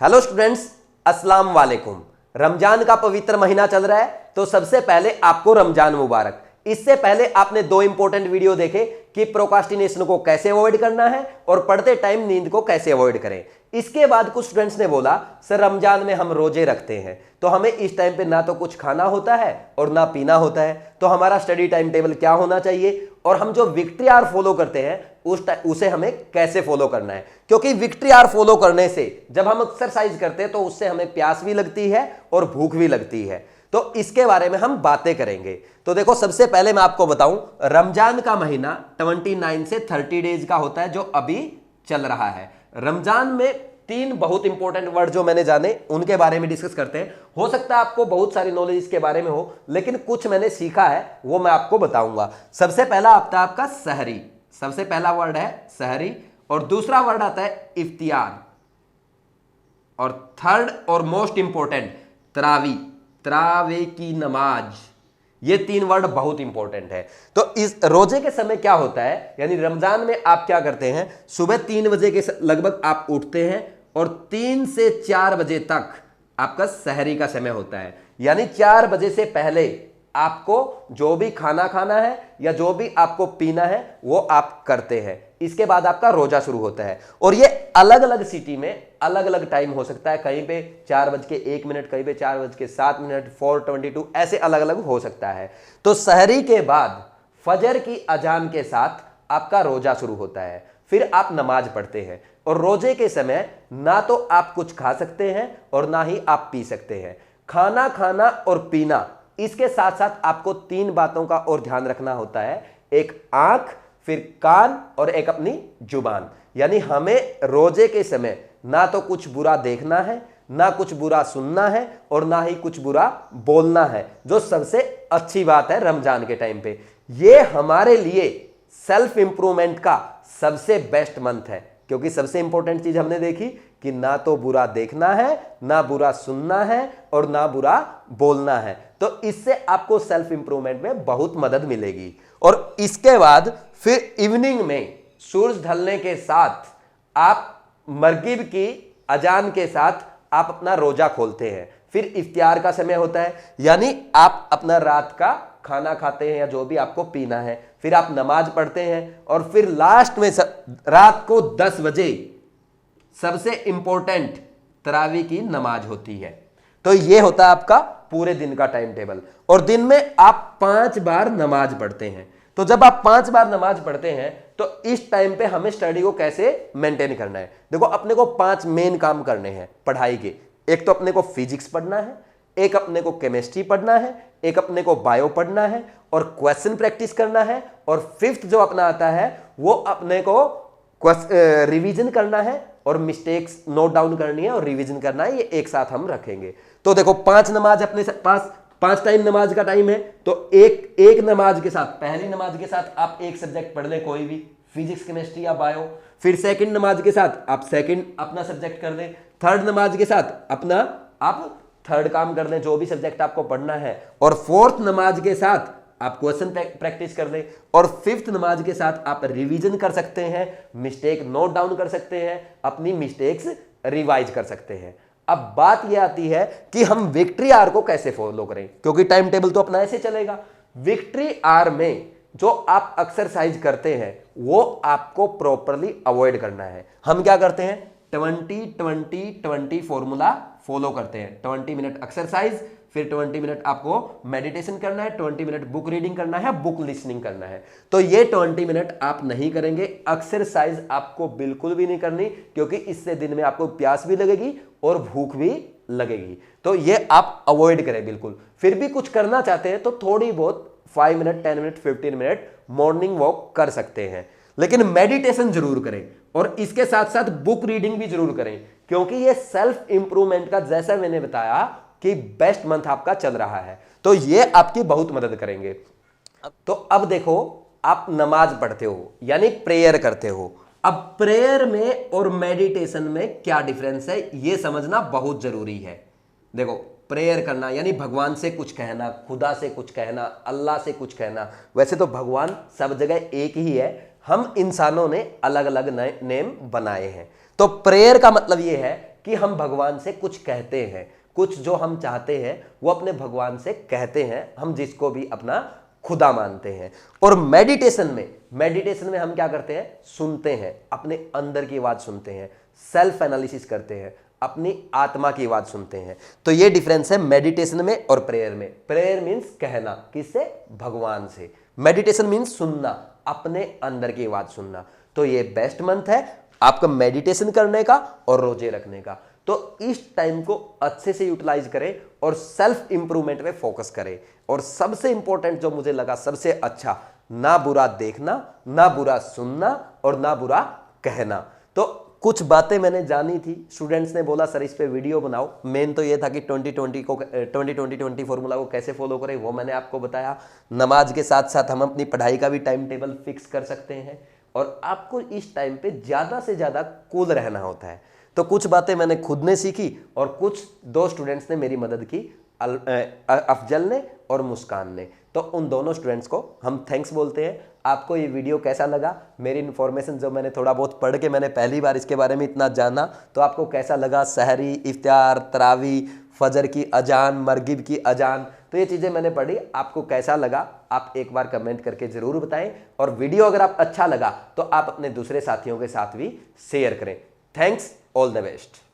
Hello students, अस्सलाम वालेकुम। रमजान का पवित्र महीना चल रहा है, तो सबसे पहले आपको रमजान मुबारक। इससे पहले आपने दो इंपॉर्टेंट वीडियो देखे कि प्रोक्रास्टिनेशन को कैसे अवॉइड करना है और पढ़ते टाइम नींद को कैसे अवॉइड करें। इसके बाद कुछ स्टूडेंट्स ने बोला सर रमजान में हम रोजे रखते हैं, तो हमें इस टाइम पे ना तो कुछ खाना होता है और ना पीना होता है, तो हमारा स्टडी टाइम टेबल क्या होना चाहिए और हम जो विक्ट्री आवर फॉलो करते हैं उसे हमें कैसे फॉलो करना है। क्योंकि विक्ट्री आवर फॉलो करने से जब हम एक्सरसाइज करते हैं तो उससे हमें प्यास भी लगती है और भूख भी लगती है, तो इसके बारे में हम बातें करेंगे। तो देखो, सबसे पहले मैं आपको बताऊं, रमजान का महीना 29 से 30 डेज का होता है जो अभी चल रहा है। रमजान में तीन बहुत इंपॉर्टेंट वर्ड जो मैंने जाने उनके बारे में डिस्कस करते हैं। हो सकता है आपको बहुत सारी नॉलेज इसके बारे में हो, लेकिन कुछ मैंने सीखा है वो मैं आपको बताऊंगा। सबसे पहला आता है आपका सहरी, सबसे पहला वर्ड है सहरी, और दूसरा वर्ड आता है इफ्तियार, और थर्ड और मोस्ट इंपॉर्टेंट तरावी, तरावे की नमाज। ये तीन वर्ड बहुत इंपॉर्टेंट है। तो इस रोजे के समय क्या होता है, यानी रमजान में आप क्या करते हैं, सुबह 3 बजे के लगभग आप उठते हैं और 3 से 4 बजे तक आपका सहरी का समय होता है। यानी 4 बजे से पहले आपको जो भी खाना खाना है या जो भी आपको पीना है वो आप करते हैं। इसके बाद आपका रोजा शुरू होता है, और ये अलग अलग सिटी में अलग अलग टाइम हो सकता है। कहीं पे 4:01, कहीं पे 4:07, 4:22, ऐसे अलग अलग हो सकता है। तो सहरी के बाद फजर की अजान के साथ आपका रोजा शुरू होता है, फिर आप नमाज पढ़ते हैं। और रोजे के समय ना तो आप कुछ खा सकते हैं और ना ही आप पी सकते हैं। खाना खाना और पीना, इसके साथ साथ आपको 3 बातों का और ध्यान रखना होता है, एक आंख, फिर कान और एक अपनी जुबान। यानी हमें रोजे के समय ना तो कुछ बुरा देखना है, ना कुछ बुरा सुनना है और ना ही कुछ बुरा बोलना है, जो सबसे अच्छी बात है रमजान के टाइम पे। ये हमारे लिए सेल्फ इंप्रूवमेंट का सबसे बेस्ट मंथ है, क्योंकि सबसे इंपॉर्टेंट चीज हमने देखी कि ना तो बुरा देखना है, ना बुरा सुनना है और ना बुरा बोलना है। तो इससे आपको सेल्फ इंप्रूवमेंट में बहुत मदद मिलेगी। और इसके बाद फिर इवनिंग में सूरज ढलने के साथ आप मगरिब की अजान के साथ आप अपना रोजा खोलते हैं। फिर इफ्तियार का समय होता है, यानी आप अपना रात का खाना खाते हैं या जो भी आपको पीना है, फिर आप नमाज पढ़ते हैं, और फिर लास्ट में रात को 10 बजे सबसे इंपॉर्टेंट तरावी की नमाज होती है। तो यह होता है आपका पूरे दिन का टाइम टेबल। और दिन में आप 5 बार नमाज पढ़ते हैं। तो जब आप 5 बार नमाज पढ़ते हैं तो इस टाइम पे हमें स्टडी को कैसे मेंटेन करना है। देखो, अपने को 5 मेन काम करने हैं पढ़ाई के। एक तो अपने को फिजिक्स पढ़ना है, एक अपने को केमिस्ट्री पढ़ना है, एक अपने को बायो पढ़ना है और क्वेश्चन प्रैक्टिस करना है, और 5th जो अपना आता है वो अपने को रिवीजन करना है और मिस्टेक्स नोट डाउन करनी है और रिवीजन करना है। ये एक साथ हम रखेंगे। तो देखो, 5 नमाज अपने पास, 5 टाइम नमाज का टाइम है, तो एक नमाज के साथ, पहली नमाज के साथ आप एक सब्जेक्ट पढ़ लें, कोई भी, फिजिक्स, केमिस्ट्री या बायो। फिर सेकंड नमाज के साथ आप सेकंड अपना सब्जेक्ट कर लें। थर्ड नमाज के साथ अपना आप थर्ड काम कर लें, जो भी सब्जेक्ट आपको पढ़ना है। और 4th नमाज के साथ आप क्वेश्चन प्रैक्टिस कर लें। और 5th नमाज के साथ आप रिवीजन कर सकते हैं, मिस्टेक नोट डाउन कर सकते हैं, अपनी मिस्टेक्स रिवाइज कर सकते हैं। अब बात यह आती है कि हम विक्ट्री आवर को कैसे फॉलो करें, क्योंकि टाइम टेबल तो अपना ऐसे चलेगा। विक्ट्री आवर में जो आप एक्सरसाइज करते हैं वो आपको प्रॉपरली अवॉइड करना है। हम क्या करते हैं, 20-20-20 फॉर्मूला फॉलो करते हैं। 20 मिनट एक्सरसाइज, फिर 20 मिनट आपको मेडिटेशन करना है, 20 मिनट बुक रीडिंग करना है, बुक लिसनिंग करना है। तो ये 20 मिनट आप नहीं करेंगे। एक्सरसाइज आपको बिल्कुल भी नहीं करनी, क्योंकि इससे दिन में आपको प्यास भी लगेगी और भूख भी लगेगी। तो ये आप अवॉइड करें बिल्कुल। फिर भी कुछ करना चाहते हैं तो थोड़ी बहुत 5 minute, 10 minute, 15 minute morning walk कर सकते हैं, लेकिन मेडिटेशन जरूर करें। और इसके साथ साथ बुक रीडिंग भी जरूर करें, क्योंकि ये सेल्फ इंप्रूवमेंट का, जैसा मैंने बताया कि बेस्ट मंथ आपका चल रहा है, तो ये आपकी बहुत मदद करेंगे। तो अब देखो, आप नमाज पढ़ते हो यानी प्रेयर करते हो। अब प्रेयर में और मेडिटेशन में क्या डिफरेंस है ये समझना बहुत जरूरी है। देखो, प्रेयर करना यानी भगवान से कुछ कहना, खुदा से कुछ कहना, अल्लाह से कुछ कहना। वैसे तो भगवान सब जगह एक ही है, हम इंसानों ने अलग अलग नेम बनाए हैं। तो प्रेयर का मतलब यह है कि हम भगवान से कुछ कहते हैं, कुछ जो हम चाहते हैं वो अपने भगवान से कहते हैं, हम जिसको भी अपना खुदा मानते हैं। और मेडिटेशन में हम क्या करते हैं, सुनते हैं, अपने अंदर की आवाज सुनते हैं, सेल्फ एनालिसिस करते हैं, अपनी आत्मा की आवाज सुनते हैं। तो ये डिफरेंस है मेडिटेशन में और प्रेयर में। प्रेयर मीन्स कहना, किससे, भगवान से। मेडिटेशन मीन्स सुनना, अपने अंदर की आवाज सुनना। तो ये बेस्ट मंथ है आपका मेडिटेशन करने का और रोजे रखने का। तो इस टाइम को अच्छे से यूटिलाइज करें और सेल्फ इंप्रूवमेंट में फोकस करें। और सबसे इंपॉर्टेंट जो मुझे लगा सबसे अच्छा, ना बुरा देखना, ना बुरा सुनना और ना बुरा कहना। तो कुछ बातें मैंने जानी थी, स्टूडेंट्स ने बोला सर इस पे वीडियो बनाओ। मेन तो ये था कि 2020 फॉर्मूला को कैसे फॉलो करें वो मैंने आपको बताया। नमाज के साथ साथ हम अपनी पढ़ाई का भी टाइम टेबल फिक्स कर सकते हैं और आपको इस टाइम पे ज़्यादा से ज़्यादा कूल रहना होता है। तो कुछ बातें मैंने खुद ने सीखी और कुछ दो स्टूडेंट्स ने मेरी मदद की, अफजल ने और मुस्कान ने। तो उन दोनों स्टूडेंट्स को हम थैंक्स बोलते हैं। आपको ये वीडियो कैसा लगा, मेरी इन्फॉर्मेशन जो मैंने थोड़ा बहुत पढ़ के मैंने पहली बार इसके बारे में इतना जाना, तो आपको कैसा लगा, सहरी, इफ्तार, तरावी, फजर की अजान, मरगिब की अजान, तो ये चीज़ें मैंने पढ़ी, आपको कैसा लगा आप एक बार कमेंट करके ज़रूर बताएं। और वीडियो अगर आप अच्छा लगा तो आप अपने दूसरे साथियों के साथ भी शेयर करें। Thanks, all the best.